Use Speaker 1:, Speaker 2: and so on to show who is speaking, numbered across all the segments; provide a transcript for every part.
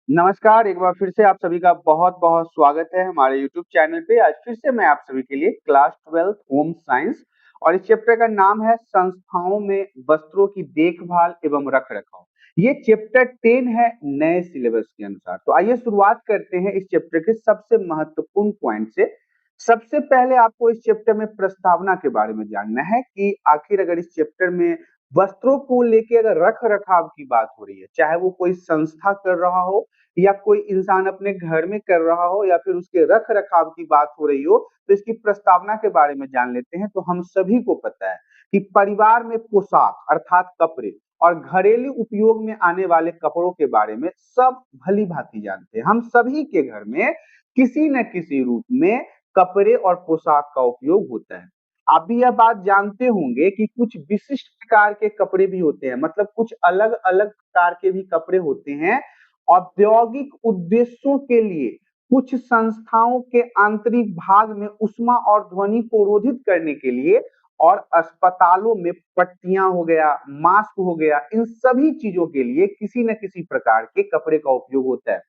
Speaker 1: नमस्कार, एक बार फिर से आप सभी का बहुत-बहुत स्वागत है हमारे यूट्यूब चैनल पे। आज फिर से मैं आप सभी के लिए क्लास 12 होम साइंस और इस चैप्टर का नाम है संस्थाओं में वस्त्रों की देखभाल एवं रख-रखाव। ये चैप्टर 10 है नए सिलेबस के अनुसार। तो आइए शुरुआत करते हैं इस चैप्टर के सबसे महत्वपूर्ण पॉइंट से। सबसे पहले आपको इस चैप्टर में प्रस्तावना के बारे में जानना है कि आखिर अगर इस चैप्टर में वस्त्रों को लेके अगर रख-रखाव की बात हो रही है, चाहे वो कोई संस्था कर रहा हो या कोई इंसान अपने घर में कर रहा हो या फिर उसके रख-रखाव की बात हो रही हो, तो इसकी प्रस्तावना के बारे में जान लेते हैं। तो हम सभी को पता है कि परिवार में पोशाक अर्थात कपड़े और घरेलू उपयोग में आने वाले कपड़ों के बारे में सब भली-भांति जानते हैं। हम सभी के घर में किसी न किसी रूप में कपड़े और पोशाक का उपयोग होता है। आप भी यह बात जानते होंगे कि कुछ विशिष्ट प्रकार के कपड़े भी होते हैं, मतलब कुछ अलग-अलग प्रकार के भी कपड़े होते हैं औद्योगिक उद्देश्यों के लिए कुछ संस्थाओं के आंतरिक भाग में ऊष्मा और ध्वनि को रोधित करने के लिए और अस्पतालों में पट्टियां हो गया, मास्क हो गया, इन सभी चीजों के लिए किसी न किसी प्रकार के कपड़े का उपयोग होता है।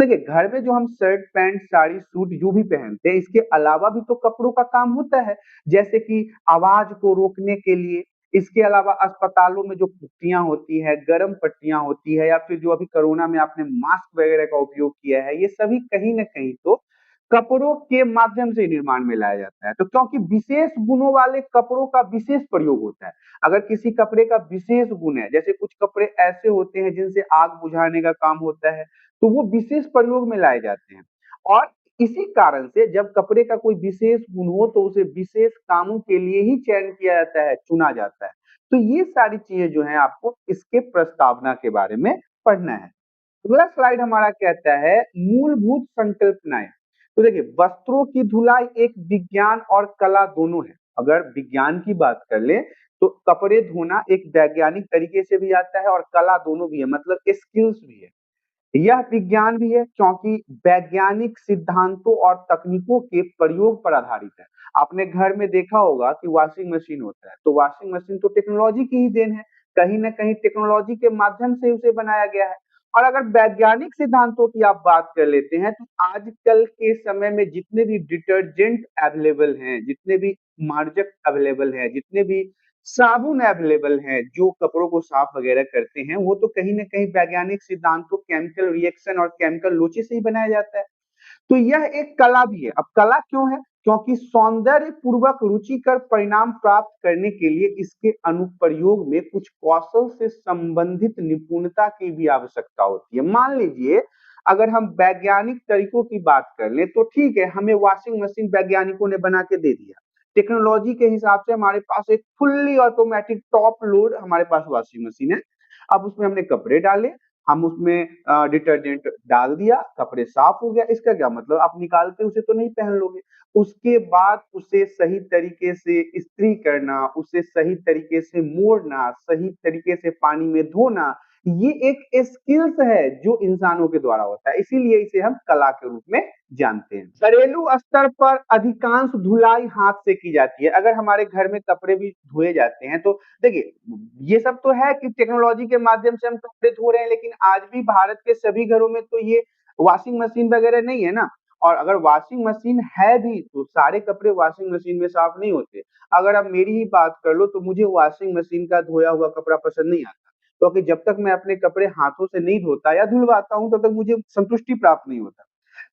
Speaker 1: देखिए, घर में जो हम शर्ट, पैंट, साड़ी, सूट जो भी पहनते हैं, इसके अलावा भी तो कपड़ों का काम होता है। जैसे कि आवाज को रोकने के लिए, इसके अलावा अस्पतालों में जो पट्टियाँ होती हैं, गरम पट्टियाँ होती है या फिर जो अभी कोरोना में आपने मास्क वगैरह का उपयोग किया है, ये सभी कहीं न कहीं तो कपड़ों के माध्यम से निर्माण में लाया जाता है। तो क्योंकि विशेष गुणों वाले कपड़ों का विशेष प्रयोग होता है। अगर किसी कपड़े का विशेष गुण है, जैसे कुछ कपड़े ऐसे होते हैं जिनसे आग बुझाने का काम होता है, तो वो विशेष प्रयोग में लाए जाते हैं और इसी कारण से जब कपड़े का कोई विशेष गुण हो तो उसे विशेष कामों के लिए ही चयन किया जाता है, चुना जाता है। तो ये सारी चीजें जो है आपको इसके प्रस्तावना के बारे में पढ़ना है। अगला स्लाइड हमारा कहता है मूलभूत संकल्पनाएं। तो देखिए, वस्त्रों की धुलाई एक विज्ञान और कला दोनों है। अगर विज्ञान की बात कर ले तो कपड़े धोना एक वैज्ञानिक तरीके से भी आता है और कला दोनों भी है, मतलब स्किल्स भी है। यह विज्ञान भी है क्योंकि वैज्ञानिक सिद्धांतों और तकनीकों के प्रयोग पर आधारित है। आपने घर में देखा होगा कि वॉशिंग मशीन होता है, तो वॉशिंग मशीन तो टेक्नोलॉजी की ही देन है। कहीं न कहीं टेक्नोलॉजी के माध्यम से उसे बनाया गया है। और अगर वैज्ञानिक सिद्धांतों की आप बात कर लेते हैं, तो आजकल के समय में जितने भी डिटर्जेंट अवेलेबल हैं, जितने भी मार्जक अवेलेबल हैं, जितने भी साबुन अवेलेबल हैं जो कपड़ों को साफ वगैरह करते हैं, वो तो कहीं न कहीं वैज्ञानिक सिद्धांतों, केमिकल रिएक्शन और केमिकल लोचे से ही बनाया जाता है। तो यह एक कला भी है। अब कला क्यों है? क्योंकि सौंदर्य पूर्वक रुचिकर परिणाम प्राप्त करने के लिए इसके अनुप्रयोग में कुछ कौशल से संबंधित निपुणता की भी आवश्यकता होती है। मान लीजिए, अगर हम वैज्ञानिक तरीकों की बात कर लें तो ठीक है, हमें वॉशिंग मशीन वैज्ञानिकों ने बना के दे दिया। टेक्नोलॉजी के हिसाब से हमारे पास एक फुल्ली ऑटोमेटिक टॉप लोड हमारे पास वॉशिंग मशीन है। अब उसमें हमने कपड़े डाले, हम उसमें डिटर्जेंट डाल दिया, कपड़े साफ हो गया। इसका क्या मतलब, आप निकालते उसे तो नहीं पहन लोगे। उसके बाद उसे सही तरीके से इस्त्री करना, उसे सही तरीके से मोड़ना, सही तरीके से पानी में धोना, ये एक स्किल्स है जो इंसानों के द्वारा होता है। इसीलिए इसे हम कला के रूप में जानते हैं। घरेलू स्तर पर अधिकांश धुलाई हाथ से की जाती है। अगर हमारे घर में कपड़े भी धोए जाते हैं तो देखिए, ये सब तो है कि टेक्नोलॉजी के माध्यम से हम कपड़े धो रहे हैं, लेकिन आज भी भारत के सभी घरों में तो ये वॉशिंग मशीन वगैरह नहीं है ना। और अगर वॉशिंग मशीन है भी तो सारे कपड़े वॉशिंग मशीन में साफ नहीं होते। अगर आप मेरी ही बात कर लो तो मुझे वॉशिंग मशीन का धोया हुआ कपड़ा पसंद नहीं आता, क्योंकि जब तक मैं अपने कपड़े हाथों से नहीं धोता या धुलवाता हूँ तब तक मुझे संतुष्टि प्राप्त नहीं होता।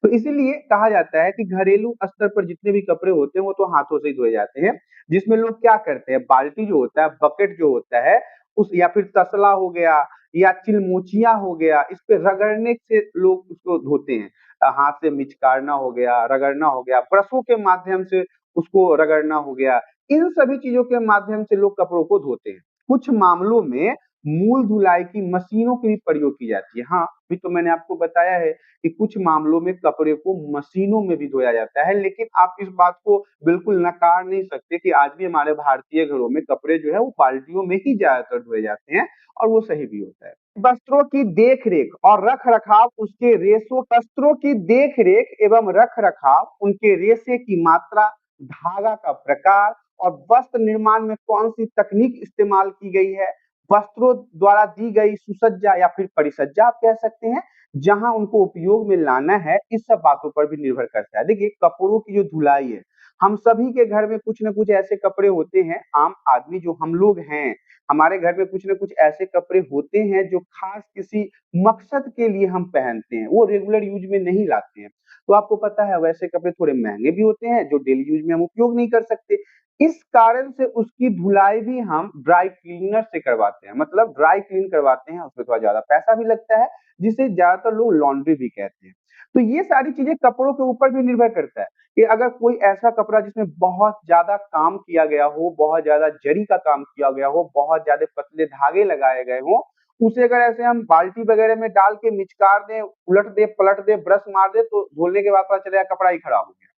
Speaker 1: तो इसीलिए कहा जाता है कि घरेलू स्तर पर जितने भी कपड़े होते हैं वो तो हाथों से ही धोए जाते हैं, जिसमें लोग क्या करते हैं, बाल्टी जो होता है, बकेट जो होता है, उस या फिर तसला हो गया या चिलमोचिया हो गया, इस पे रगड़ने से लोग उसको धोते हैं। हाथ से मिचकारना हो गया, रगड़ना हो गया, ब्रशों के माध्यम से उसको रगड़ना हो गया, इन सभी चीजों के माध्यम से लोग कपड़ों को धोते हैं। कुछ मामलों में मूल धुलाई की मशीनों की भी प्रयोग की जाती है। हाँ, अभी तो मैंने आपको बताया है कि कुछ मामलों में कपड़े को मशीनों में भी धोया जाता है, लेकिन आप इस बात को बिल्कुल नकार नहीं सकते कि आज भी हमारे भारतीय घरों में कपड़े जो है वो बाल्टियों में ही ज्यादातर धोए जाते हैं और वो सही भी होता है। वस्त्रों की देख रेख और रख रखाव, उसके रेशों, वस्त्रों की देख रेख एवं रख रखाव, उनके रेशे की मात्रा, धागा का प्रकार और वस्त्र निर्माण में कौन सी तकनीक इस्तेमाल की गई है, वस्त्रों द्वारा दी गई सुसज्जा या फिर परिसज्जा आप कह सकते हैं, जहां उनको उपयोग में लाना है, इस सब बातों पर भी निर्भर करता है। देखिए, कपड़ों की जो धुलाई है, हम सभी के घर में कुछ न कुछ ऐसे कपड़े होते हैं, आम आदमी जो हम लोग हैं, हमारे घर में कुछ न कुछ ऐसे कपड़े होते हैं जो खास किसी मकसद के लिए हम पहनते हैं, वो रेगुलर यूज में नहीं लाते हैं। तो आपको पता है वैसे कपड़े थोड़े महँगे भी होते हैं, जो डेली यूज में हम उपयोग नहीं कर सकते। इस कारण से उसकी धुलाई भी हम ड्राई क्लीनर से करवाते हैं, मतलब ड्राई क्लीन करवाते हैं, उसमें थोड़ा ज़्यादा पैसा भी लगता है, जिसे ज़्यादातर लोग लॉन्ड्री भी कहते हैं। तो ये सारी चीज़ें कपड़ों के ऊपर भी निर्भर करता है कि अगर कोई ऐसा कपड़ा जिसमें बहुत ज़्यादा काम किया गया हो, बहुत ज़्यादा जरी का काम किया गया हो, बहुत ज़्यादा पतले धागे लगाए गए हों, उसे अगर ऐसे हम बाल्टी वगैरह में डाल के मिचकार दें, उलट दें, पलट दें, ब्रश मार दें, तो धुलने के बाद पता चलेगा कपड़ा ही खराब हो गया।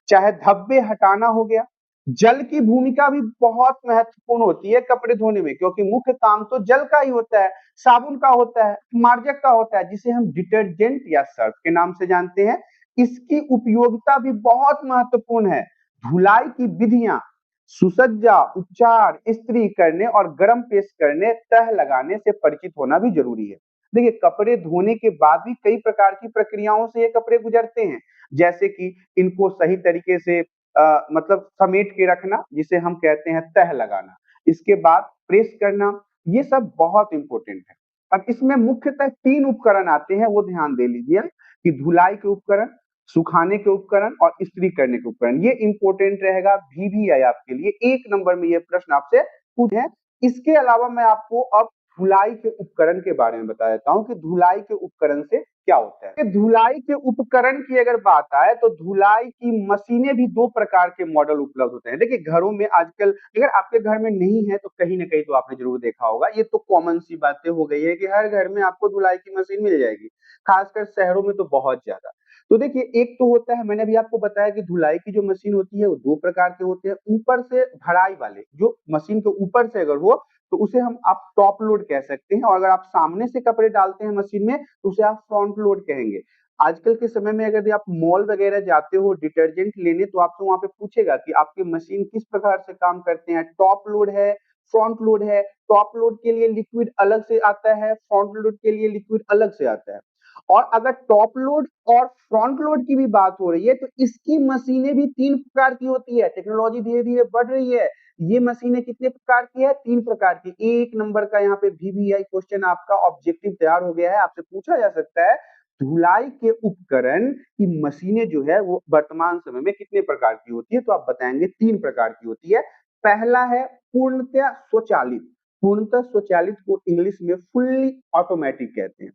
Speaker 1: चाहे धब्बे हटाना हो गया, जल की भूमिका भी बहुत महत्वपूर्ण होती है कपड़े धोने में, क्योंकि मुख्य काम तो जल का ही होता है, साबुन का होता है, मार्जक का होता है, जिसे हम डिटर्जेंट या सर्फ के नाम से जानते हैं। इसकी उपयोगिता भी बहुत महत्वपूर्ण है। धुलाई की विधियां सुसज्जा, उपचार, इस्त्री करने और गर्म पेस्ट करने, तह लगाने से परिचित होना भी जरूरी है। देखिए, कपड़े धोने के बाद भी कई प्रकार की प्रक्रियाओं से ये कपड़े गुजरते हैं, जैसे कि इनको सही तरीके से मतलब समेट के रखना, जिसे हम कहते हैं तह लगाना। इसके बाद प्रेस करना, ये सब बहुत इंपॉर्टेंट है। अब इसमें मुख्यतः 3 उपकरण आते हैं, वो ध्यान दे लीजिए कि धुलाई के उपकरण, सुखाने के उपकरण और इस्त्री करने के उपकरण। ये इंपॉर्टेंट रहेगा VVI आपके लिए, 1 नंबर में ये प्रश्न आपसे पूछे। इसके अलावा मैं आपको अब धुलाई के उपकरण के बारे में बता देता हूँ कि धुलाई के उपकरण से क्या होता है। धुलाई के उपकरण की अगर बात आए तो धुलाई की मशीनें भी 2 प्रकार के मॉडल उपलब्ध होते हैं। देखिए, घरों में आजकल अगर आपके घर में नहीं है तो कहीं न कहीं तो आपने ज़रूर देखा होगा। ये तो कॉमन सी बातें हो गई है कि हर घर में आपको धुलाई की मशीन मिल जाएगी, खासकर शहरों में तो बहुत ज़्यादा। तो देखिए, एक तो होता है, मैंने अभी आपको बताया कि धुलाई की जो मशीन होती है वो 2 प्रकार के होते हैं। ऊपर से भराई वाले, जो मशीन के ऊपर से अगर हो तो उसे हम आप टॉप लोड कह सकते हैं, और अगर आप सामने से कपड़े डालते हैं मशीन में तो उसे आप फ्रंट लोड कहेंगे। आजकल के समय में अगर आप मॉल वगैरह जाते हो डिटर्जेंट लेने, तो आपसे वहां पे पूछेगा कि आपकी मशीन किस प्रकार से काम करते हैं, टॉप लोड है, फ्रंट लोड है। टॉप लोड के लिए लिक्विड अलग से आता है, फ्रंट लोड के लिए लिक्विड अलग से आता है। और अगर टॉप लोड और फ्रंट लोड की भी बात हो रही है तो इसकी मशीनें भी 3 प्रकार की होती है। टेक्नोलॉजी धीरे धीरे बढ़ रही है। ये मशीनें कितने प्रकार की है? 3 प्रकार की। 1 नंबर का यहाँ पे VVI क्वेश्चन आपका ऑब्जेक्टिव तैयार हो गया है, आपसे पूछा जा सकता है धुलाई के उपकरण की मशीनें जो है वो वर्तमान समय में कितने प्रकार की होती है, तो आप बताएंगे 3 प्रकार की होती है। पहला है पूर्णतः स्वचालित। पूर्णतः स्वचालित को इंग्लिश में फुल्ली ऑटोमेटिक कहते हैं।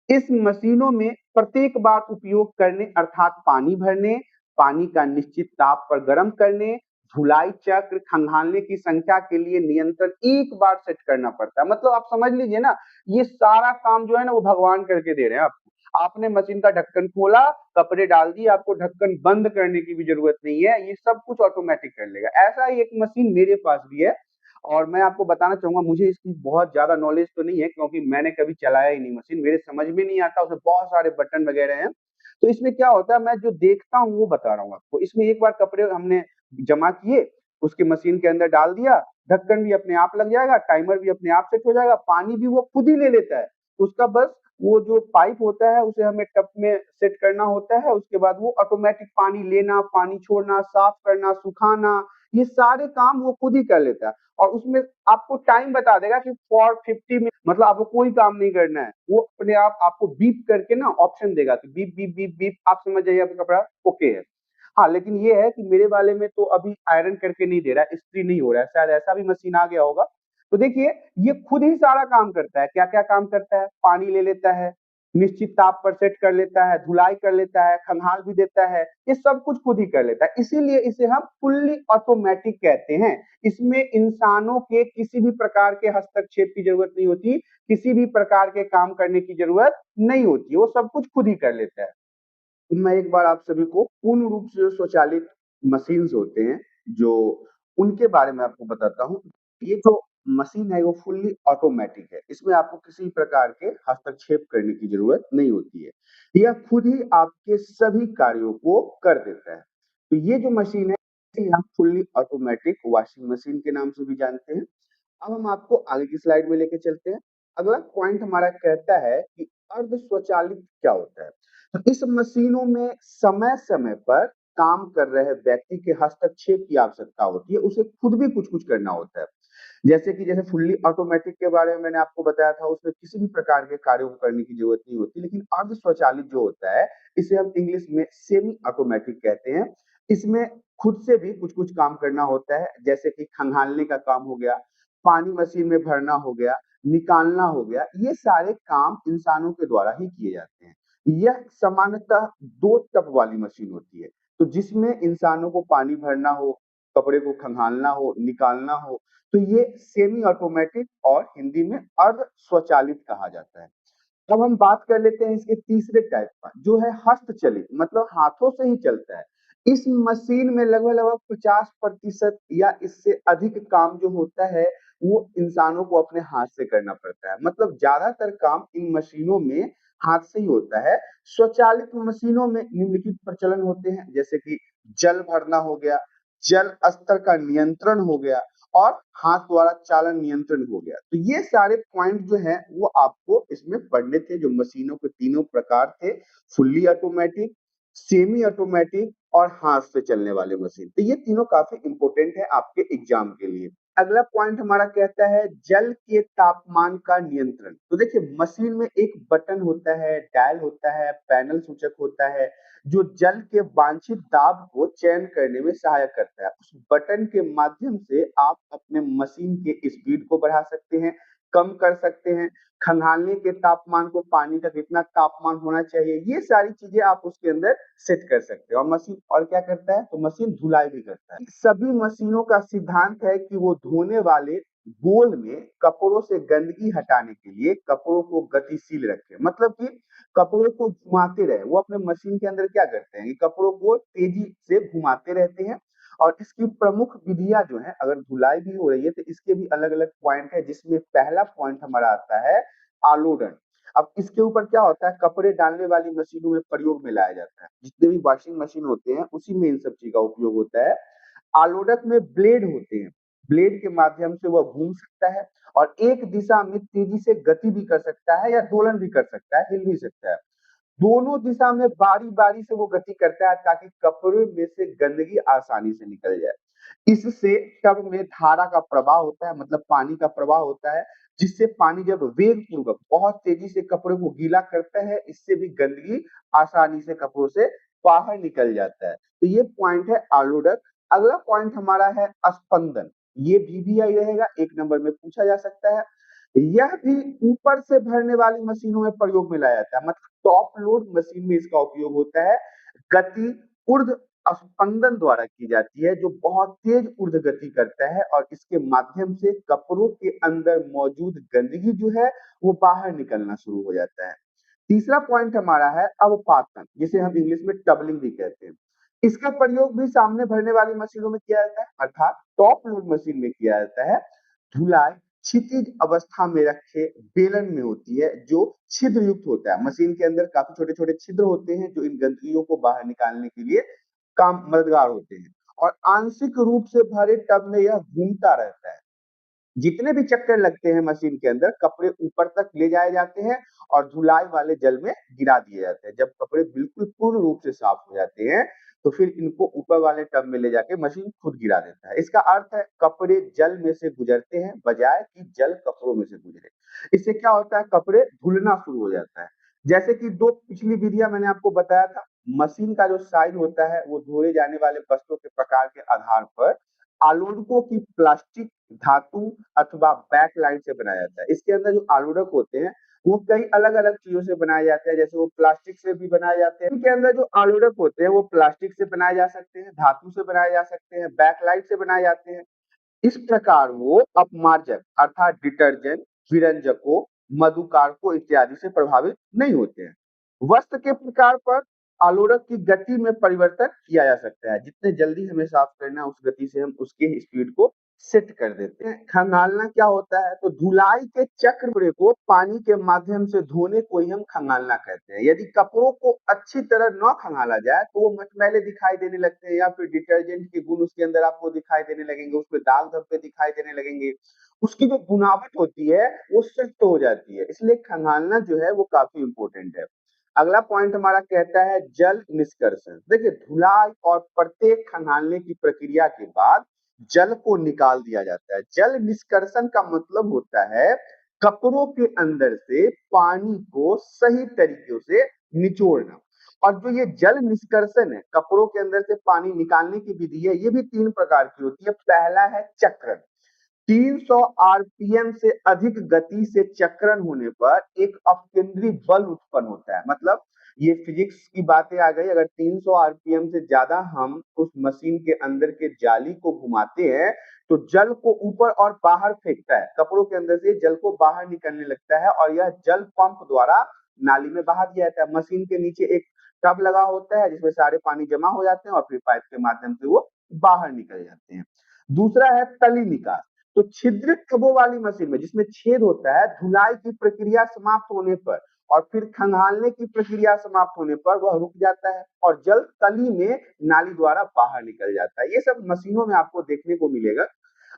Speaker 1: इस मशीनों में प्रत्येक बार उपयोग करने अर्थात पानी भरने, पानी का निश्चित ताप पर गर्म करने, धुलाई चक्र, खंगालने की संख्या के लिए नियंत्रण एक बार सेट करना पड़ता है। मतलब आप समझ लीजिए ना, ये सारा काम जो है ना वो भगवान करके दे रहे हैं आपको। आपने मशीन का ढक्कन खोला, कपड़े डाल दिए, आपको ढक्कन बंद करने की भी जरूरत नहीं है, ये सब कुछ ऑटोमेटिक कर लेगा। ऐसा ही एक मशीन मेरे पास भी है, और मैं आपको बताना चाहूंगा, मुझे इसकी बहुत ज्यादा नॉलेज तो नहीं है क्योंकि मैंने कभी चलाया ही नहीं मशीन, मेरे समझ में नहीं आता, उसमें बहुत सारे बटन वगैरह हैं। तो इसमें क्या होता है, मैं जो देखता हूँ वो बता रहा हूँ आपको। इसमें एक बार कपड़े हमने जमा किए, उसके मशीन के अंदर डाल दिया, ढक्कन भी अपने आप लग जाएगा, टाइमर भी अपने आप सेट हो जाएगा, पानी भी वो खुद ही ले लेता है। उसका बस वो जो पाइप होता है उसे हमें टब में सेट करना होता है, उसके बाद वो ऑटोमेटिक पानी लेना, पानी छोड़ना, साफ करना, सुखाना, ये सारे काम वो खुद ही कर लेता है। और उसमें आपको टाइम बता देगा कि फॉर 50 मिनट, मतलब आपको कोई काम नहीं करना है, वो अपने आप आपको बीप करके ना ऑप्शन देगा कि बीप बीप बीप बीप, आप समझ जाइए आपका कपड़ा ओके है। हाँ, लेकिन ये है कि मेरे वाले में तो अभी आयरन करके नहीं दे रहा है, इस्त्री नहीं हो रहा है, शायद ऐसा भी मशीन आ गया होगा। तो देखिए, ये खुद ही सारा काम करता है। क्या क्या काम करता है? पानी ले लेता है, निश्चित ताप पर सेट कर लेता है, धुलाई कर लेता है, खंगाल भी देता है, ये सब कुछ खुद ही कर लेता है। इसीलिए इसे हम फुल्ली ऑटोमेटिक कहते हैं। इसमें इंसानों के किसी भी प्रकार के हस्तक्षेप की जरूरत नहीं होती, किसी भी प्रकार के काम करने की जरूरत नहीं होती, वो सब कुछ खुद ही कर लेता है। मैं एक बार आप सभी को पूर्ण रूप से जो स्वचालित मशीन्स होते हैं, जो उनके बारे में आपको बताता हूँ। ये जो मशीन है वो फुल्ली ऑटोमेटिक है। इसमें आपको किसी प्रकार के हस्तक्षेप करने की ज़रूरत नहीं होती है। यह खुद ही आपके सभी कार्यों को कर देता है। तो ये जो मशीन है, इसे हम फुल्ली ऑटोमेटिक वॉशिंग मशीन के नाम से भी जानते हैं। अब हम आपको आगे की स्लाइड में लेके चलते हैं। अगला पॉइंट हमारा कहता है कि अर्ध स्वचालित क्या होता है। तो इस मशीनों में समय समय पर काम कर रहे व्यक्ति के हस्तक्षेप की आवश्यकता होती है, उसे खुद भी कुछ कुछ करना होता है। जैसे फुल्ली ऑटोमेटिक के बारे में मैंने आपको बताया था, उसमें किसी भी प्रकार के कार्यों को करने की जरूरत नहीं होती। लेकिन अर्ध स्वचालित जो होता है, इसे हम इंग्लिश में सेमी ऑटोमेटिक कहते हैं। इसमें खुद से भी कुछ कुछ काम करना होता है, जैसे कि खंगालने का काम हो गया, पानी मशीन में भरना हो गया, निकालना हो गया। ये सारे काम इंसानों के द्वारा ही किए जाते हैं। यह सामान्यतः 2 टप वाली मशीन होती है, तो जिसमें इंसानों को पानी भरना हो, कपड़े को खंगालना हो, निकालना हो, तो ये सेमी ऑटोमेटिक और हिंदी में अर्ध स्वचालित कहा जाता है। अब हम बात कर लेते हैं इसके तीसरे टाइप का, जो है हस्तचलित, मतलब हाथों से ही चलता है। इस मशीन में लगभग-लगभग 50% या इससे अधिक काम जो होता है, वो इंसानों को अपने हाथ से करना पड़ता है। मतलब ज्यादातर काम इन मशीनों में हाथ से ही होता है। स्वचालित मशीनों में निम्नलिखित प्रचलन होते हैं, जैसे कि जल भरना हो गया, जल स्तर का नियंत्रण हो गया और हाथ द्वारा चालन नियंत्रण हो गया। तो ये सारे पॉइंट जो है वो आपको इसमें पढ़ने थे, जो मशीनों के तीनों प्रकार थे, फुल्ली ऑटोमेटिक, सेमी ऑटोमेटिक और हाथ से चलने वाले मशीन। तो ये तीनों काफी इंपॉर्टेंट है आपके एग्जाम के लिए। अगला पॉइंट हमारा कहता है जल के तापमान का नियंत्रण। तो देखिए मशीन में एक बटन होता है, डायल होता है, पैनल सूचक होता है, जो जल के वांछित दाब को चयन करने में सहायक करता है। उस बटन के माध्यम से आप अपने मशीन के स्पीड को बढ़ा सकते हैं, कम कर सकते हैं, खंगालने के तापमान को, पानी का कितना तापमान होना चाहिए, ये सारी चीजें आप उसके अंदर सेट कर सकते हैं। और मशीन और क्या करता है, तो मशीन धुलाई भी करता है। सभी मशीनों का सिद्धांत है कि वो धोने वाले बोल में कपड़ों से गंदगी हटाने के लिए कपड़ों को गतिशील रखे। मतलब कि कपड़ों को घुमाते रहे। वो अपने मशीन के अंदर क्या करते हैं कि कपड़ों को तेजी से घुमाते रहते हैं। और इसकी प्रमुख विधियां जो है, अगर धुलाई भी हो रही है तो इसके भी अलग अलग पॉइंट है, जिसमें पहला पॉइंट हमारा आता है आलोडन। अब इसके ऊपर क्या होता है, कपड़े डालने वाली मशीनों में प्रयोग में लाया जाता है। जितने भी वॉशिंग मशीन होते हैं उसी में इन सब चीज का उपयोग होता है। आलोडक में ब्लेड होते हैं, ब्लेड के माध्यम से वह घूम सकता है और एक दिशा में तेजी से गति भी कर सकता है या दोलन भी कर सकता है, हिल भी सकता है। दोनों दिशा में बारी बारी से वो गति करता है ताकि कपड़े में से गंदगी आसानी से निकल जाए। इससे टब में धारा का प्रवाह होता है, मतलब पानी का प्रवाह होता है, जिससे पानी जब वेग पूर्वक बहुत तेजी से कपड़े को गीला करता है, इससे भी गंदगी आसानी से कपड़ों से बाहर निकल जाता है। तो ये पॉइंट है आलोडक। अगला पॉइंट हमारा है स्पंदन। ये वीवीआई रहेगा, 1 नंबर में पूछा जा सकता है। यह भी ऊपर से भरने वाली मशीनों में प्रयोग में लाया जाता है, मतलब टॉप लोड मशीन में इसका उपयोग होता है। गति ऊर्ध्व स्पंदन द्वारा की जाती है, जो बहुत तेज ऊर्ध्व गति करता है और इसके माध्यम से कपड़ों के अंदर मौजूद गंदगी जो है वो बाहर निकलना शुरू हो जाता है। तीसरा पॉइंट हमारा है अवपातन, जिसे हम इंग्लिश में टबलिंग भी कहते हैं। इसका प्रयोग भी सामने भरने वाली मशीनों में किया जाता है, अर्थात टॉप लोड मशीन में किया जाता है। धुलाई क्षितिज अवस्था में रखे बेलन में होती है, जो छिद्र युक्त होता है। मशीन के अंदर काफी छोटे छोटे छिद्र होते हैं जो इन गंदगियों को बाहर निकालने के लिए काम मददगार होते हैं। और आंशिक रूप से भरे टब में यह घूमता रहता है। जितने भी चक्कर लगते हैं मशीन के अंदर, कपड़े ऊपर तक ले जाए जाते हैं और धुलाई वाले जल में गिरा दिए जाते हैं। जब कपड़े बिल्कुल पूर्ण रूप से साफ हो जाते हैं तो फिर इनको ऊपर वाले टब में ले जाके मशीन खुद गिरा देता है। इसका अर्थ है कपड़े जल में से गुजरते हैं बजाय कि जल कपड़ों में से गुजरे। इससे क्या होता है, कपड़े धुलना शुरू हो जाता है। जैसे कि 2 पिछली विधियां मैंने आपको बताया था। मशीन का जो साइज होता है वो धोए जाने वाले वस्तुओं के प्रकार के आधार पर आलोडकों की प्लास्टिक, धातु अथवा बैकलाइट से बनाया जाता है। इसके अंदर जो आलोडक होते हैं वो कई अलग-अलग चीजों से बनाए जाते हैं, जैसे वो प्लास्टिक से भी बनाए जाते हैं। इनके अंदर जो आलोडक होते हैं वो प्लास्टिक से बनाए जा सकते हैं, धातु से बनाए जा सकते हैं, बैकलाइट से बनाए जाते हैं। इस प्रकार वो अपमार्जक अर्थात डिटर्जेंट, विरंजकों, मधुकारकों इत्यादि से प्रभावित नहीं होते हैं। वस्त्र के प्रकार पर आलोड़क की गति में परिवर्तन किया जा सकता है। जितने जल्दी हमें साफ करना है उस गति से हम उसके स्पीड को सेट कर देते हैं। खंगालना क्या होता है? तो धुलाई के चक्र को पानी के माध्यम से धोने को ही हम खंगालना कहते हैं। यदि कपड़ों को अच्छी तरह न खंगाला जाए तो वो मटमैले दिखाई देने लगते हैं, या फिर डिटर्जेंट के गुण उसके अंदर आपको दिखाई देने लगेंगे, उसमें दाग धब्बे दिखाई देने लगेंगे, उसकी जो बुनावट होती है वो सख्त हो जाती है। इसलिए खंगालना जो है वो काफी इंपॉर्टेंट है। अगला पॉइंट हमारा कहता है जल निष्कर्षण। देखिए, धुलाई और प्रत्येक खंगालने की प्रक्रिया के बाद जल को निकाल दिया जाता है। जल निष्कर्षण का मतलब होता है कपड़ों के अंदर से पानी को सही तरीके से निचोड़ना। और जो ये जल निष्कर्षण है, कपड़ों के अंदर से पानी निकालने की विधि है, ये भी 3 प्रकार की होती है। पहला है चक्रण। 300 आरपीएम से अधिक गति से चक्रण होने पर एक अपकेंद्री बल उत्पन्न होता है। मतलब ये फिजिक्स की बातें आ गई। अगर 300 आरपीएम से ज्यादा हम उस मशीन के अंदर के जाली को घुमाते हैं तो जल को ऊपर और बाहर फेंकता है। कपड़ों के अंदर से जल को बाहर निकलने लगता है और यह जल पंप द्वारा नाली में बहा दिया जाता है। मशीन के नीचे एक टब लगा होता है जिसमें सारे पानी जमा हो जाते हैं और फिर पाइप के माध्यम से वो बाहर निकल जाते हैं। दूसरा है तली निकास। तो छिद्रित टबों वाली मशीन में जिसमें छेद होता है, धुलाई की प्रक्रिया समाप्त होने पर और फिर खंगालने की प्रक्रिया समाप्त होने पर वह रुक जाता है और जल तली में नाली द्वारा बाहर निकल जाता है। ये सब मशीनों में आपको देखने को मिलेगा।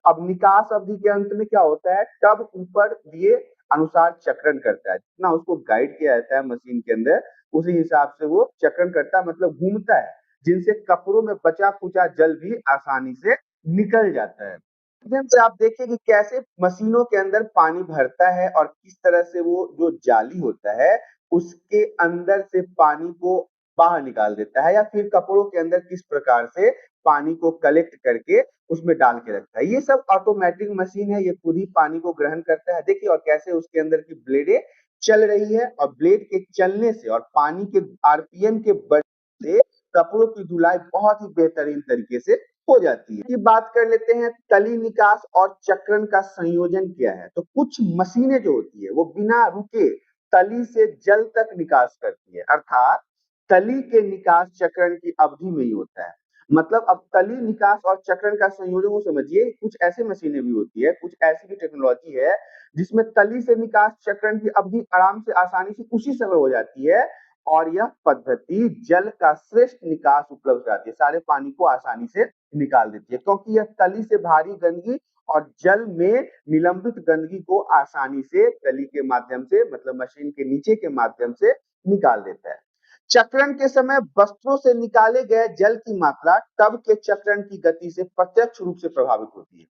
Speaker 1: अब निकास अवधि के अंत में क्या होता है? टब ऊपर दिए अनुसार चक्रण करता है। जितना उसको गाइड किया जाता है मशीन के अंदर, उसी हिसाब से वो चक्रण करता है, मतलब घूमता है, जिनसे कपड़ों में बचा खुचा जल भी आसानी से निकल जाता है। माध्यम से आप देखिए कि कैसे मशीनों के अंदर पानी भरता है और किस तरह से वो जो जाली होता है उसके अंदर से पानी को बाहर निकाल देता है, या फिर कपड़ों के अंदर किस प्रकार से पानी को कलेक्ट करके उसमें डाल के रखता है। ये सब ऑटोमेटिक मशीन है, ये खुद ही पानी को ग्रहण करता है। देखिए, और कैसे उसके अंदर की ब्लेडें चल रही है और ब्लेड के चलने से और पानी के आरपीएम के बढ़ने से कपड़ों की धुलाई बहुत ही बेहतरीन तरीके से हो जाती है। बात कर लेते हैं तली निकास और चक्रण का संयोजन क्या है। तो कुछ मशीनें जो होती है वो बिना रुके तली से जल तक निकास करती है, अर्थात तली के निकास चक्रण की अवधि में ही होता है। मतलब अब तली निकास और चक्रण का संयोजन को समझिए। कुछ ऐसी मशीनें भी होती है, कुछ ऐसी भी टेक्नोलॉजी है जिसमें तली से निकास चक्रण की अवधि आराम से आसानी से उसी समय हो जाती है और यह पद्धति जल का श्रेष्ठ निकास उपलब्ध कराती है, सारे पानी को आसानी से निकाल देती है, क्योंकि यह तली से भारी गंदगी और जल में निलंबित गंदगी को आसानी से तली के माध्यम से, मतलब मशीन के नीचे के माध्यम से निकाल देता है। चक्रण के समय वस्त्रों से निकाले गए जल की मात्रा टब के चक्रण की गति से प्रत्यक्ष रूप से प्रभावित होती है।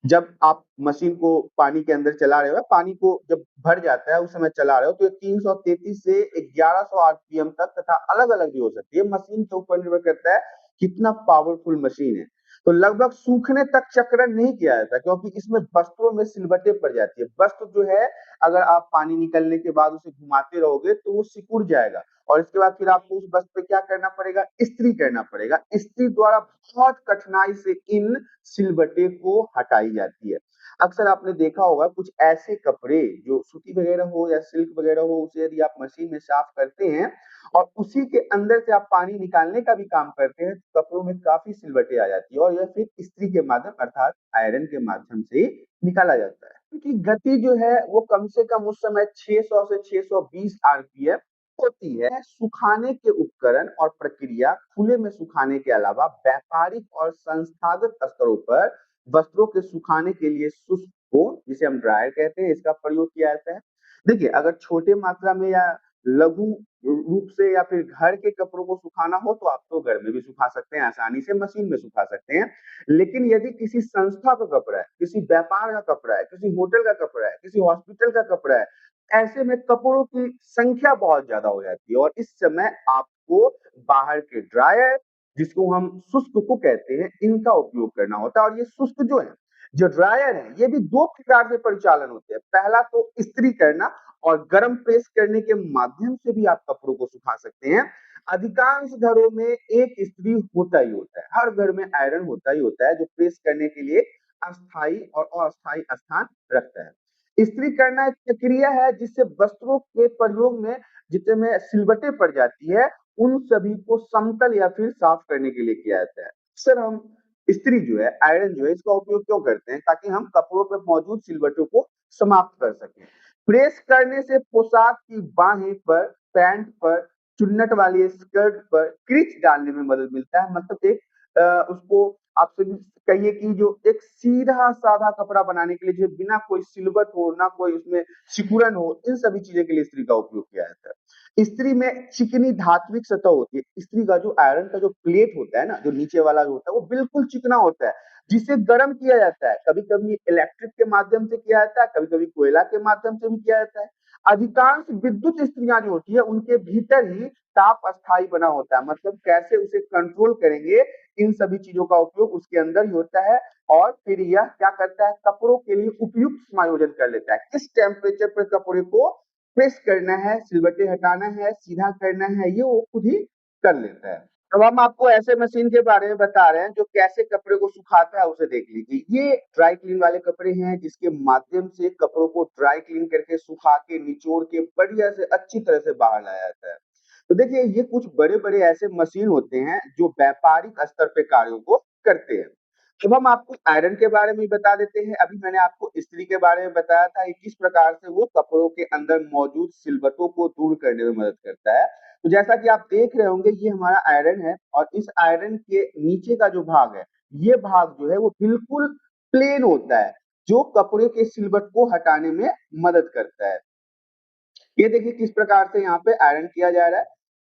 Speaker 1: जब आप मशीन को पानी के अंदर चला रहे हो, पानी को जब भर जाता है उस समय चला रहे हो, तो ये 333 से 1100 आरपीएम तक तथा अलग अलग भी हो सकती है। मशीन के ऊपर निर्भर करता है कितना पावरफुल मशीन है। तो लगभग सूखने तक चक्रण नहीं किया जाता क्योंकि इसमें वस्त्रों में सिलवटें पड़ जाती है। वस्त्र जो है, अगर आप पानी निकलने के बाद उसे घुमाते रहोगे तो वो सिकुड़ जाएगा और इसके बाद फिर आपको उस वस्त्र पे क्या करना पड़ेगा? इस्त्री करना पड़ेगा। इस्त्री द्वारा बहुत कठिनाई से इन सिलवटे को हटाई जाती है। अक्सर आपने देखा होगा कुछ ऐसे कपड़े जो सूती वगैरह हो या सिल्क वगैरह हो, उसे यदि आप मशीन में साफ करते हैं और उसी के अंदर से आप पानी निकालने का भी काम करते हैं तो कपड़ों में काफी सिलवटें आ जाती है और यह फिर इस्त्री के माध्यम अर्थात आयरन के माध्यम से ही निकाला जाता है। क्योंकि गति जो है वो कम से कम उस समय 600 से 620 आरपीएम होती है। सुखाने के उपकरण और प्रक्रिया खुले में सुखाने के अलावा व्यापारिक और संस्थागत स्तरों पर वस्त्रों के सुखाने के लिए शुष्क को, जिसे हम ड्रायर कहते हैं, इसका प्रयोग किया जाता है। देखिए, अगर छोटे मात्रा में या लघु रूप से या फिर घर के कपड़ों को सुखाना हो तो आप तो घर में भी सुखा सकते हैं, आसानी से मशीन में सुखा सकते हैं। लेकिन यदि किसी संस्था का कपड़ा है, किसी व्यापार का कपड़ा है, किसी होटल का कपड़ा है, किसी हॉस्पिटल का कपड़ा है, ऐसे में कपड़ों की संख्या बहुत ज्यादा हो जाती है और इस समय आपको बाहर के ड्रायर, जिसको हम शुष्क को कहते हैं, इनका उपयोग करना होता है। और ये शुष्क जो है, जो ड्रायर है, ये भी 2 प्रकार से परिचालन होते हैं। पहला तो इस्त्री करना और गर्म प्रेस करने के माध्यम से भी आप कपड़ों को सुखा सकते हैं। अधिकांश घरों में एक इस्त्री होता ही होता है, हर घर में आयरन होता ही होता है जो प्रेस करने के लिए अस्थायी और अस्थायी स्थान रखता है। इस्त्री करना एक प्रक्रिया है जिससे वस्त्रों के प्रयोग में जितने सिलवटें पड़ जाती है उन सभी को समतल या फिर साफ करने के लिए किया जाता है। अक्सर हम स्त्री जो है, आयरन जो है, इसका उपयोग क्यों करते हैं? ताकि हम कपड़ों पे मौजूद सिलवटों को समाप्त कर सकें। प्रेस करने से पोशाक की बाहें पर, पैंट पर, चुन्नट वाली स्कर्ट पर क्रीच डालने में मदद मिलता है। मतलब एक उसको आप सभी कहिए कि जो एक सीधा-साधा कपड़ा बनाने के लिए जो बिना कोई सिलवट हो, ना कोई उसमें सिकुड़न हो, इन सभी चीज़ों के लिए इस्त्री का उपयोग किया जाता है। इस्त्री में चिकनी धात्विक सतह होती है। इस्त्री का जो आयरन का जो प्लेट होता है ना, जो नीचे वाला जो होता है, वो बिल्कुल चिकना होता है, जिसे गर्म किया जाता है। कभी-कभी इलेक्ट्रिक के माध्यम से किया जाता है, कभी-कभी कोयला के माध्यम से भी किया जाता है। अधिकांश विद्युत इस्त्रियाँ जो होती है, उनके भीतर ही ताप अस्थायी बना होता है। मतलब कैसे उसे कंट्रोल करेंगे, इन सभी चीज़ों का उपयोग उसके अंदर ही होता है और फिर यह क्या करता है, कपड़ों के लिए उपयुक्त समायोजन कर लेता है। किस टेम्परेचर पर कपड़े को प्रेस करना है, सिलवटें हटाना है, सीधा करना है, ये वो खुद ही कर लेता है। अब हम आपको ऐसे मशीन के बारे में बता रहे हैं जो कैसे कपड़े को सुखाता है, उसे देख लीजिए। ये ड्राई क्लीन वाले कपड़े हैं, जिसके माध्यम से कपड़ों को ड्राई क्लीन करके, सुखा के, निचोड़ के बढ़िया से अच्छी तरह से बाहर लाया जाता है। तो देखिए, ये कुछ बड़े-बड़े ऐसे मशीन होते हैं जो व्यापारिक स्तर पे कार्यों को करते हैं। अब हम आपको आयरन के बारे में बता देते हैं। अभी मैंने आपको इस्त्री के बारे में बताया था कि किस प्रकार से वो कपड़ों के अंदर मौजूद सिलवटों को दूर करने में मदद करता है। तो जैसा कि आप देख रहे होंगे, ये हमारा आयरन है और इस आयरन के नीचे का जो भाग है, ये भाग जो है वो बिल्कुल प्लेन होता है, जो कपड़े के सिलवट को हटाने में मदद करता है। ये देखिए किस प्रकार से यहाँ पे आयरन किया जा रहा है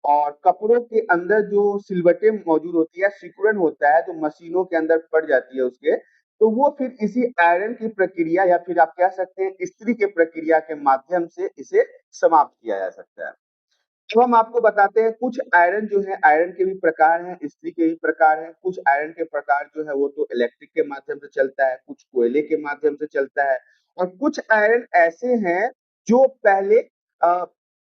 Speaker 1: और कपड़ों के अंदर जो सिलवटें मौजूद होती है, सिकुड़न होता है, जो मशीनों के अंदर पड़ जाती है उसके, तो वो फिर इसी आयरन की प्रक्रिया या फिर आप कह सकते हैं इस्त्री के प्रक्रिया के माध्यम से इसे समाप्त किया जा सकता है। तो हम आपको बताते हैं कुछ आयरन जो है, आयरन के भी प्रकार हैं, इस्त्री के भी प्रकार हैं। कुछ आयरन के प्रकार जो है वो तो इलेक्ट्रिक के माध्यम से चलता है, कुछ कोयले के माध्यम से चलता है और कुछ आयरन ऐसे हैं जो पहले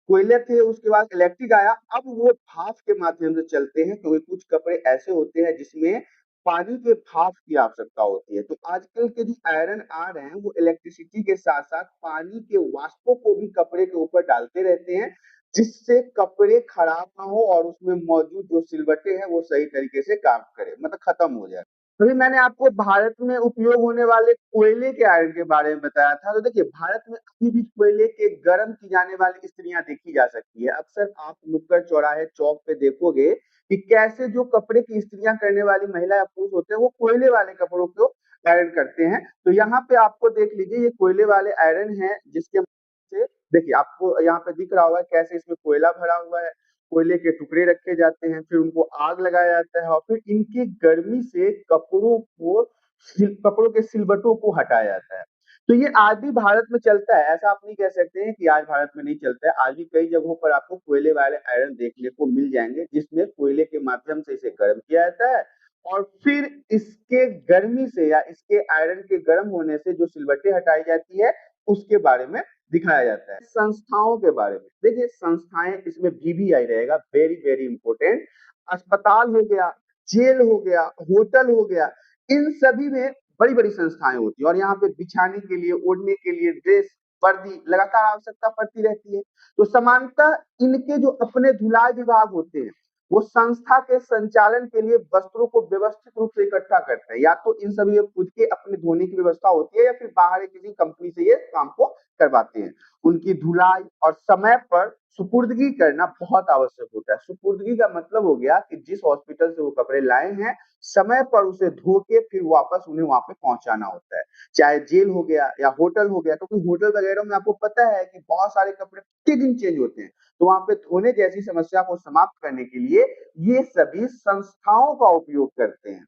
Speaker 1: कोयले थे, उसके बाद इलेक्ट्रिक आया, अब वो भाप के माध्यम से चलते हैं, क्योंकि कुछ कपड़े ऐसे होते हैं जिसमें पानी के भाप की आवश्यकता होती है। तो आजकल के जो आयरन आ रहे हैं, वो इलेक्ट्रिसिटी के साथ-साथ पानी के वाष्पों को भी कपड़े के ऊपर डालते रहते हैं, जिससे कपड़े खराब ना हो और उसमें मौजूद जो सिलवटें हैं, वो सही तरीके से काम करें, मतलब खत्म हो जाए। अभी मैंने आपको भारत में उपयोग होने वाले कोयले के आयरन के बारे में बताया था। तो देखिए, भारत में अभी भी कोयले के गर्म की जाने वाली इस्त्रियाँ देखी जा सकती है। अक्सर आप नुक्कड़ चौराहे, चौक पे देखोगे कि कैसे जो कपड़े की इस्त्रियाँ करने वाली महिला या पुरुष होते हैं, वो कोयले वाले कपड़ों को आयरन करते हैं। तो यहाँ पे आपको देख लीजिए, ये कोयले वाले आयरन हैं, जिसके से देखिए आपको यहाँ पे दिख रहा होगा कैसे इसमें कोयला भरा हुआ है। कोयले के टुकड़े रखे जाते हैं, फिर उनको आग लगाया जाता है और फिर इनकी गर्मी से कपड़ों के सिलवटों को हटाया जाता है। तो ये आज भी भारत में चलता है, ऐसा आप नहीं कह सकते हैं कि आज भारत में नहीं चलता है। आज भी कई जगहों पर आपको कोयले वाले आयरन देखने को मिल जाएँगे, जिसमें कोयले के माध्यम से इसे गर्म किया जाता है और फिर इसके गर्मी से या इसके आयरन के गर्म होने से जो सिलवटें हटाई जाती है, उसके बारे में दिखाया जाता है। संस्थाओं के बारे में, देखिए संस्थाएँ इसमें वीवीआई रहेगा, वेरी वेरी इंपॉर्टेंट। अस्पताल हो गया, जेल हो गया, होटल हो गया, इन सभी में बड़ी-बड़ी संस्थाएँ होती हैं और यहाँ पे बिछाने के लिए, ओढ़ने के लिए ड्रेस, वर्दी लगातार आवश्यकता पड़ती रहती है। तो सामान्यतः इनके जो अपने धुलाई विभाग होते हैं, वो संस्था के संचालन के लिए वस्त्रों को व्यवस्थित रूप से इकट्ठा करते हैं। या तो इन सभी में खुद के अपने धोने की व्यवस्था होती है या फिर बाहर किसी कंपनी से ये काम को करवाते हैं। उनकी धुलाई और समय पर सुपुर्दगी करना बहुत आवश्यक होता है। सुपुर्दगी का मतलब हो गया कि जिस हॉस्पिटल से वो कपड़े लाए हैं, समय पर उसे धो के फिर वापस उन्हें वहाँ पे पहुँचाना होता है। चाहे जेल हो गया या होटल हो गया, क्योंकि होटल वगैरह में आपको पता है कि बहुत सारे कपड़े प्रतिदिन चेंज होते हैं। तो वहाँ पे धोने जैसी समस्या को समाप्त करने के लिए ये सभी संस्थाओं का उपयोग करते हैं।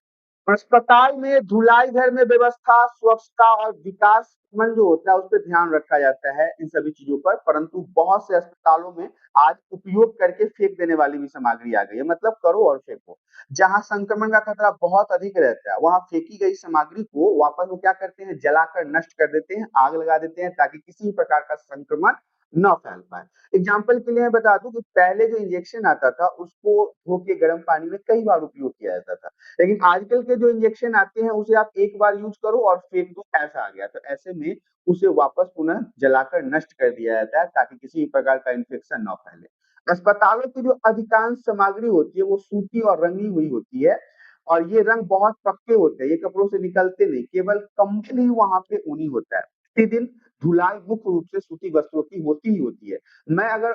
Speaker 1: अस्पताल में, धुलाई घर में व्यवस्था, स्वच्छता और विकास मन जो होता है, उसपे ध्यान रखा जाता है इन सभी चीज़ों पर, परंतु बहुत से अस्पतालों में आज उपयोग करके फेंक देने वाली भी सामग्री आ गई है, मतलब करो और फेंको। जहाँ संक्रमण का खतरा बहुत अधिक रहता है, वहाँ फेंकी गई सामग्री को वापस वो क्या करते हैं, जलाकर नष्ट कर देते हैं, आग लगा देते हैं ताकि किसी भी प्रकार का संक्रमण ना फैल पाए। एग्जाम्पल के लिए मैं बता दूं कि पहले जो इंजेक्शन आता था, उसको धो के गर्म पानी में कई बार उपयोग किया जाता था, लेकिन आजकल के जो इंजेक्शन आते हैं, उसे आप एक बार यूज करो और फेंक दो, ऐसा आ गया। तो ऐसे में उसे वापस पुनः जलाकर नष्ट कर दिया जाता है ताकि किसी भी प्रकार का इन्फेक्शन ना फैले। अस्पतालों की जो अधिकांश सामग्री होती है, वो सूती और रंगी हुई होती है और ये रंग बहुत पक्के होते हैं, ये कपड़ों से निकलते नहीं, केवल कंबल ही वहां पे ऊनी होता है। प्रतिदिन धुलाई मुख्य रूप से सूती वस्त्रों की होती ही होती है। मैं अगर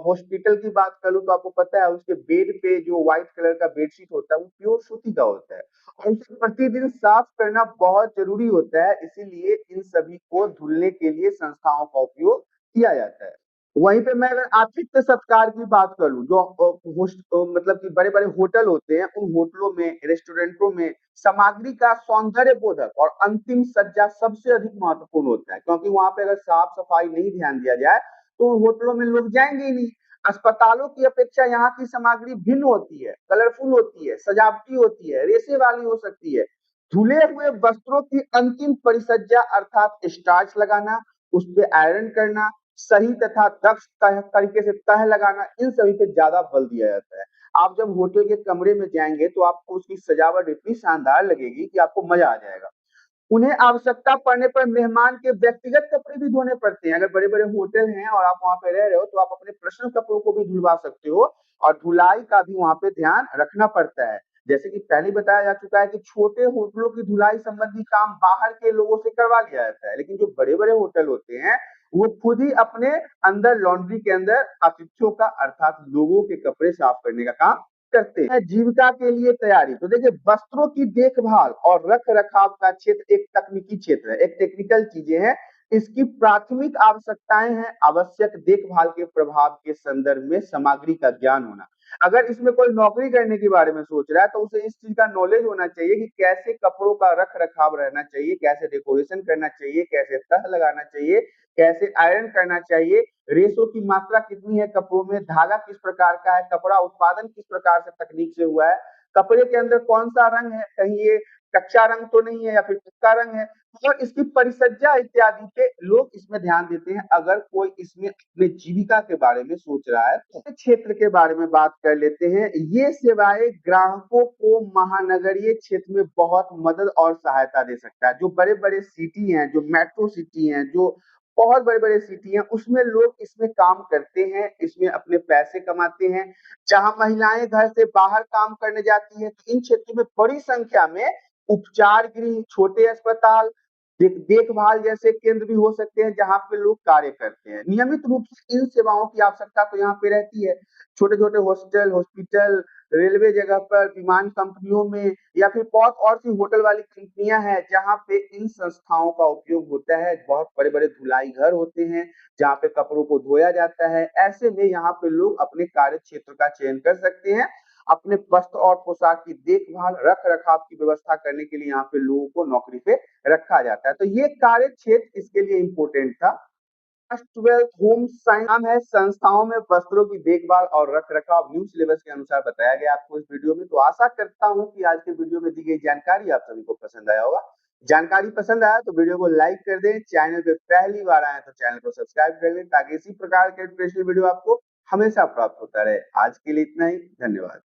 Speaker 1: हॉस्पिटल की बात करूं तो आपको पता है उसके बेड पे जो व्हाइट कलर का बेडशीट होता है वो प्योर सूती का होता है और उसे प्रतिदिन साफ करना बहुत जरूरी होता है, इसीलिए इन सभी को धुलने के लिए संस्थाओं का उपयोग किया जाता है। वहीं पे मैं अगर आतिथ्य सत्कार की बात करूं जो मतलब कि बड़े बड़े होटल होते हैं, उन होटलों में, रेस्टोरेंटों में सामग्री का सौंदर्य बोधक और अंतिम सज्जा सबसे अधिक महत्वपूर्ण होता है, क्योंकि वहां पे अगर साफ सफाई नहीं ध्यान दिया जाए तो होटलों में लोग जाएंगे ही नहीं। अस्पतालों की अपेक्षा यहाँ की सामग्री भिन्न होती है, कलरफुल होती है, सजावटी होती है, रेशे वाली हो सकती है। धुले हुए वस्त्रों की अंतिम परिसज्जा अर्थात स्टार्च लगाना, उस पे आयरन करना, सही तथा दक्ष तरीके से तह लगाना, इन सभी पे ज्यादा बल दिया जाता है। आप जब होटल के कमरे में जाएंगे तो आपको उसकी सजावट इतनी शानदार लगेगी कि आपको मजा आ जाएगा। उन्हें आवश्यकता पड़ने पर मेहमान के व्यक्तिगत कपड़े भी धोने पड़ते हैं। अगर बड़े बड़े होटल हैं और आप वहां पे रह रहे हो तो आप अपने पर्सनल कपड़ों को भी धुलवा सकते हो और धुलाई का भी वहां पे ध्यान रखना पड़ता है। जैसे कि पहले बताया जा चुका है कि छोटे होटलों की धुलाई संबंधी काम बाहर के लोगों से करवा लिया जाता है, लेकिन जो बड़े बड़े होटल होते हैं वो खुद ही अपने अंदर लॉन्ड्री के अंदर अतिथियों का अर्थात लोगों के कपड़े साफ करने का काम करते हैं। जीविका के लिए तैयारी, तो देखिए वस्त्रों की देखभाल और रख रखाव का क्षेत्र एक तकनीकी क्षेत्र है, एक टेक्निकल चीजें हैं। इसकी प्राथमिक आवश्यकताएं हैं आवश्यक देखभाल के प्रभाव के संदर्भ में सामग्री का ज्ञान होना। अगर इसमें कोई नौकरी करने के बारे में सोच रहा है तो उसे इस चीज का नॉलेज होना चाहिए कि कैसे कपड़ों का रख रखाव रहना चाहिए, कैसे डेकोरेशन करना चाहिए, कैसे तह लगाना चाहिए, कैसे आयरन करना चाहिए, रेशों की मात्रा कितनी है कपड़ों में, धागा किस प्रकार का है, कपड़ा उत्पादन किस प्रकार से तकनीक से हुआ है, कपड़े के अंदर कौन सा रंग है, कहीं ये कच्चा रंग तो नहीं है या फिर पक्का रंग है, और इसकी परिसज्जा इत्यादि पे लोग इसमें ध्यान देते हैं। अगर कोई इसमें अपने जीविका के बारे में सोच रहा है तो क्षेत्र के बारे में बात कर लेते हैं। ये सेवाएं ग्राहकों को महानगरीय क्षेत्र में बहुत मदद और सहायता दे सकता है। जो बड़े बड़े सिटी हैं, जो मेट्रो सिटी हैं, जो बहुत बड़े बड़े सिटी हैं, उसमें लोग इसमें काम करते हैं, इसमें अपने पैसे कमाते हैं। जहां महिलाएं घर से बाहर काम करने जाती हैं तो इन क्षेत्रों में बड़ी संख्या में उपचार गृह, छोटे अस्पताल, देखभाल जैसे केंद्र भी हो सकते हैं जहां पे लोग कार्य करते हैं। नियमित रूप से इन सेवाओं की आवश्यकता तो यहाँ पे रहती है। छोटे छोटे हॉस्टल, हॉस्पिटल, रेलवे जगह पर, विमान कंपनियों में या फिर बहुत और सी होटल वाली कंपनियां हैं जहां पे इन संस्थाओं का उपयोग होता है। बहुत बड़े बड़े धुलाई घर होते हैं जहाँ पे कपड़ों को धोया जाता है। ऐसे में यहाँ पे लोग अपने कार्य क्षेत्र का चयन कर सकते हैं। अपने वस्त्र और पोशाक की देखभाल, रख रखाव की व्यवस्था करने के लिए यहाँ पे लोगों को नौकरी पे रखा जाता है। तो ये कार्य क्षेत्र इसके लिए इम्पोर्टेंट था। क्लास 12 होम साइंस नाम है, संस्थाओं में वस्त्रों की देखभाल और रख रखाव न्यू सिलेबस के अनुसार बताया गया आपको इस वीडियो में। तो आशा करता हूँ कि आज के वीडियो में दी गई जानकारी आप सभी को पसंद आया होगा। जानकारी पसंद आया तो वीडियो को लाइक कर दें, चैनल पे पहली बार आए तो चैनल को सब्सक्राइब कर लें ताकि इसी प्रकार के एजुकेशनल वीडियो आपको हमेशा प्राप्त होता रहे। आज के लिए इतना ही, धन्यवाद।